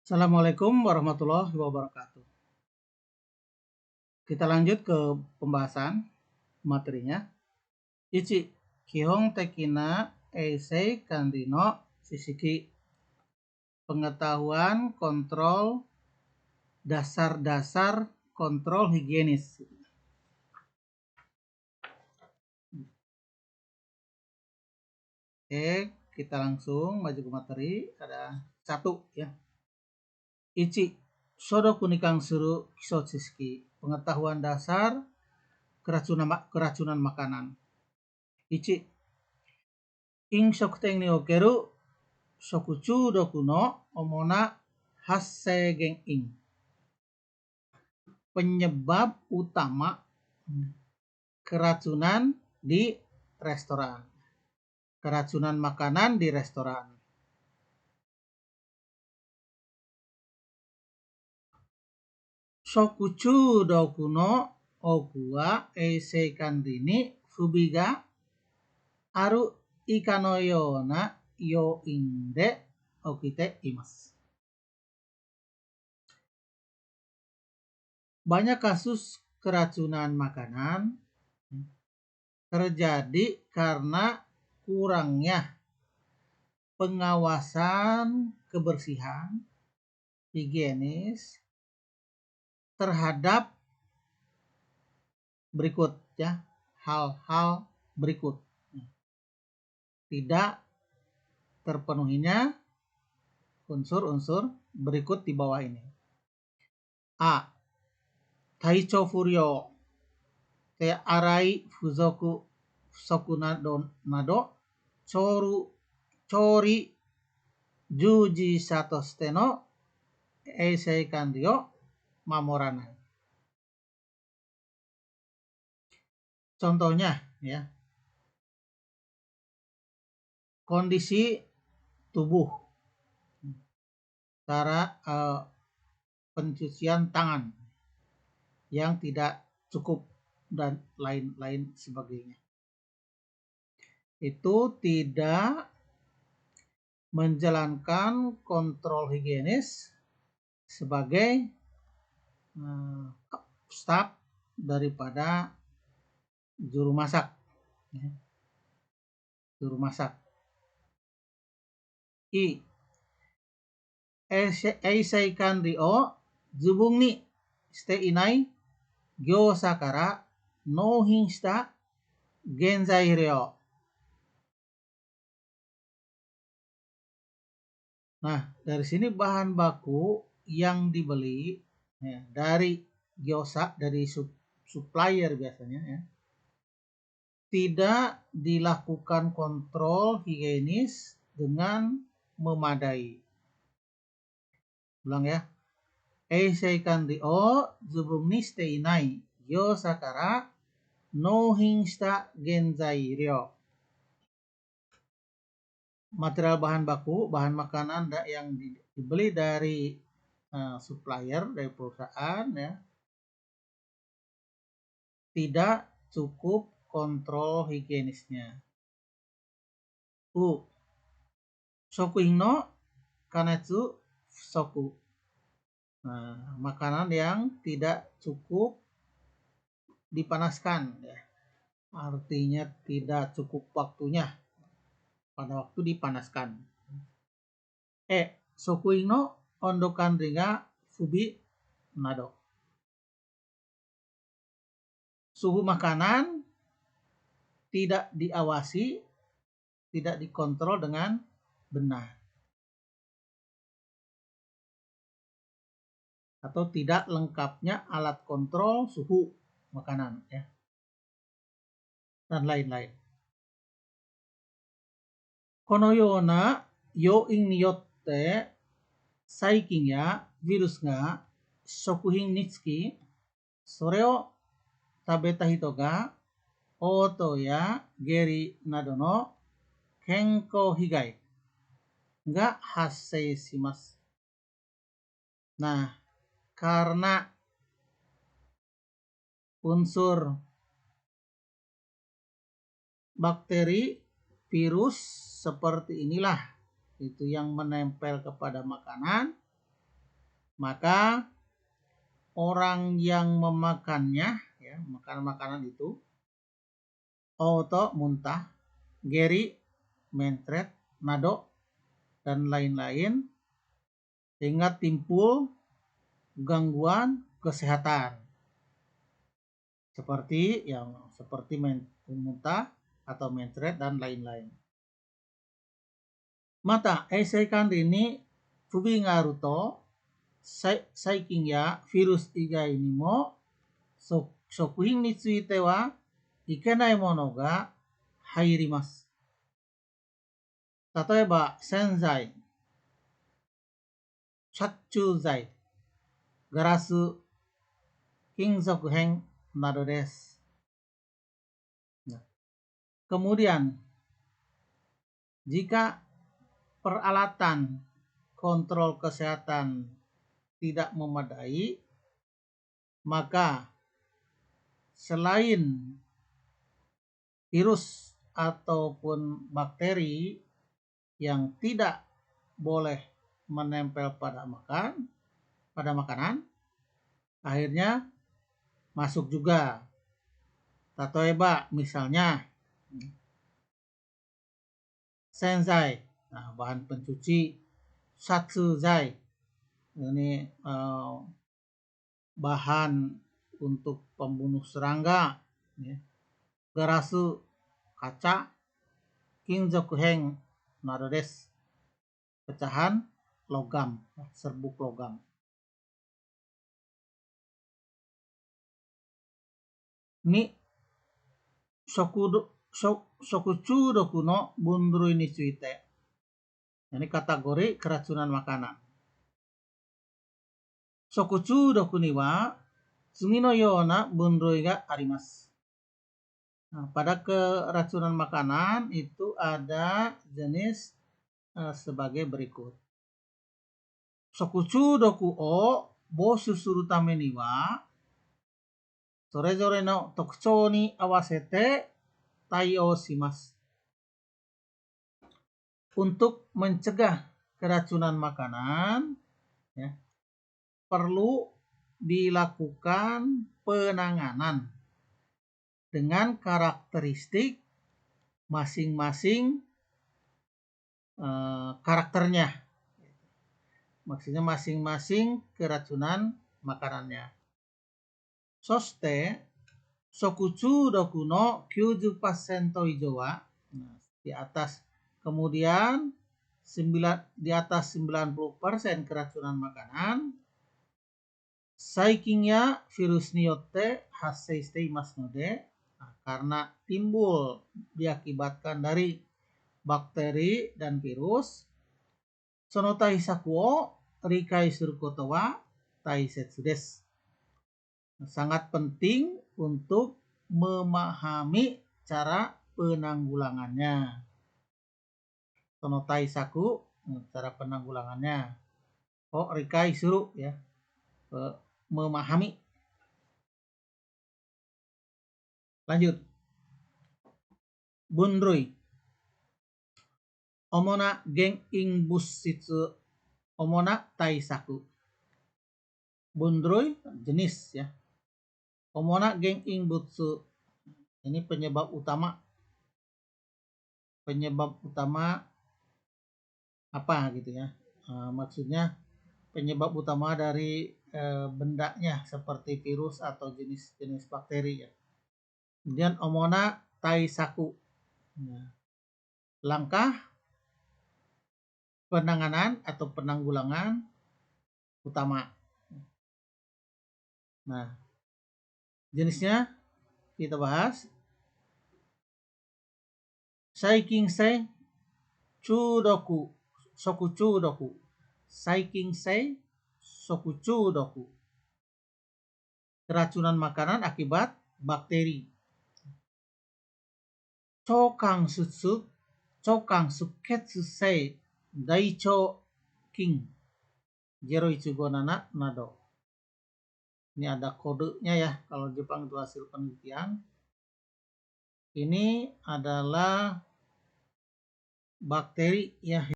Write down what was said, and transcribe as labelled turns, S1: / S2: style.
S1: Assalamualaikum warahmatullahi wabarakatuh. Kita lanjut ke pembahasan materinya. Ichi, kihong tekina eisei kandino sisiki. Pengetahuan kontrol dasar-dasar kontrol higienis. Oke, kita langsung maju ke materi. Ada satu ya. Ichi, sodoku nikang suru kisotsuki. Pengetahuan dasar keracunan makanan. Ichi, ing shokuten ni okeru shokuchudoku no omona hasseigen ing. Penyebab utama keracunan di restoran. Keracunan makanan di restoran. Shokuchudoku no oku wa eisei kandini fubi ga aru ika no yona youin de okite imasu. Banyak kasus keracunan makanan terjadi karena kurangnya pengawasan kebersihan higienis terhadap berikut ya, hal-hal berikut. Tidak terpenuhinya unsur-unsur berikut di bawah ini. A. Taichou furyo te arai fuzoku soku nado chori juji sato shite no eisei kanri o mamoranai. Contohnya ya, kondisi tubuh, cara pencucian tangan yang tidak cukup dan lain-lain sebagainya. Itu tidak menjalankan kontrol higienis sebagai staf daripada juru masak. Juru masak. I. Eisei kanri o zubung ni shite inai gyoza kara nouhin shita genzairyo. Nah, dari sini bahan baku yang dibeli ya, dari gyoza, dari supplier biasanya ya, tidak dilakukan kontrol higienis dengan memadai. Ulang ya. Eisei kanri o zubung ni shite inai gyoza kara nouhin shita genzairyo. Material bahan baku, bahan makanan yang dibeli dari supplier, dari perusahaan ya, tidak cukup kontrol higienisnya. U. Shokuin no kanetsu soku. Nah, makanan yang tidak cukup dipanaskan ya. Artinya tidak cukup waktunya pada waktu dipanaskan. Shokuin no ondo kanri ga fubi nado. Suhu makanan tidak diawasi, tidak dikontrol dengan benar. Atau tidak lengkapnya alat kontrol suhu makanan ya. Dan lain-lain. Kono yona youin ni yotte saikin ya virus ga shokuhin ni tsuki sore o tabeta hito ga oto ya geri nado no kenkou higai ga hassei shimasu. Nah, karena unsur bakteri, virus seperti inilah itu yang menempel kepada makanan maka orang yang memakannya, ya, makan makanan itu, oto muntah, geri mencret, nado, dan lain-lain, sehingga timbul gangguan kesehatan seperti muntah atau mencret dan lain-lain. Mata eseikan ini fubi ngaruto saikin ya virus igai ni mo shokuhin ni tsuite wa ikenai mono ga hairimasu. 例えば洗剤、殺虫剤、ガラス、金属片などです。Kemudian, jika peralatan kontrol kesehatan tidak memadai, maka selain virus ataupun bakteri yang tidak boleh menempel pada makanan, akhirnya masuk juga. Tatoeba misalnya senzai, nah, bahan pencuci, satsuzai, ini bahan untuk pembunuh serangga, ya. Garasu, kaca, kinzokuhen nado desu, pecahan logam, serbuk logam. Ni shokuchudoku no bunrui ni tsuite. Ini kategori keracunan makanan. Shokuchudoku ni wa tsumi no yona bunrui ga arimasu. Nah, pada keracunan makanan itu ada jenis sebagai berikut. Shokuchudoku o bosu suru tame ni wa sorezore no tokuchou ni awasete taiou shimasu. Untuk mencegah keracunan makanan, ya, perlu dilakukan penanganan dengan karakteristik masing-masing karakternya. Maksudnya masing-masing keracunan makanannya. Soste, shokuchudoku no 90% ijo wa, di atas, kemudian di atas 90% keracunan makanan, saikin ya virus ni yotte hassei shite imasu node, karena timbul diakibatkan dari bakteri dan virus, sono taisaku o rikai suru koto wa taisetsu desu. Sangat penting untuk memahami cara penanggulangannya. Sono taisaku, cara penanggulangannya. O rikai suru, ya, memahami. Lanjut. Bunrui. Omona genkin bushitsu, omona taisaku. Bunrui jenis, ya. Omona genkin butsu, ini penyebab utama. Penyebab utama apa gitu ya? Maksudnya penyebab utama dari bendanya seperti virus atau jenis-jenis bakteri, ya. Kemudian omona taisaku, langkah penanganan atau penanggulangan utama. Nah, jenisnya kita bahas. Saikin sei chudoku, shokuchudoku. Saikin sei shokuchudoku. Keracunan makanan akibat bakteri. Chokang suketsu sei daichou kin 0157 nado. Ini ada kodenya, ya, kalau Jepang itu hasil penelitian. Ini adalah bakteri, ya,